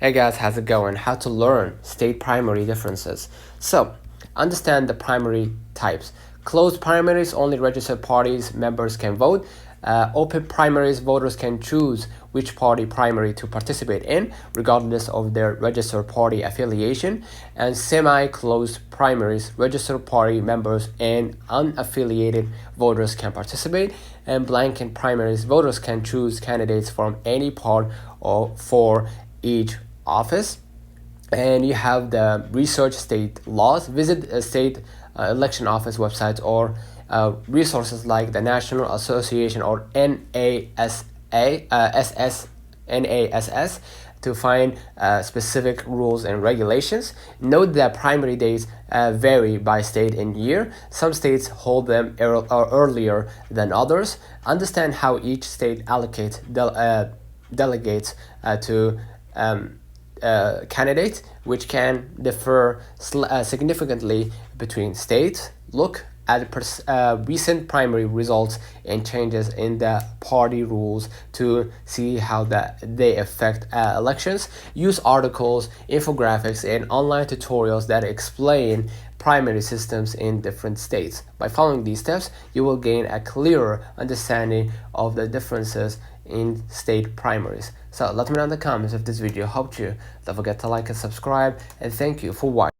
Hey guys, how's it going? How to learn state primary differences. So, understand the primary types. Closed primaries, only registered parties members can vote. Open primaries, voters can choose which party primary to participate in, regardless of their registered party affiliation. And semi-closed primaries, registered party members and unaffiliated voters can participate. And blanket primaries, voters can choose candidates from any part or for each office. And you have the research state laws. Visit a state election office websites or resources like the National Association or NASS to find specific rules and regulations. Note that primary dates vary by state and year. Some states hold them earlier than others. Understand how each state allocates delegates to candidates, which can differ significantly between states. Look at recent primary results and changes in the party rules to see how they affect elections. Use articles, infographics, and online tutorials that explain primary systems in different states. By following these steps, you will gain a clearer understanding of the differences in state primaries. So let me know in the comments if this video helped you. Don't forget to like and subscribe, and thank you for watching.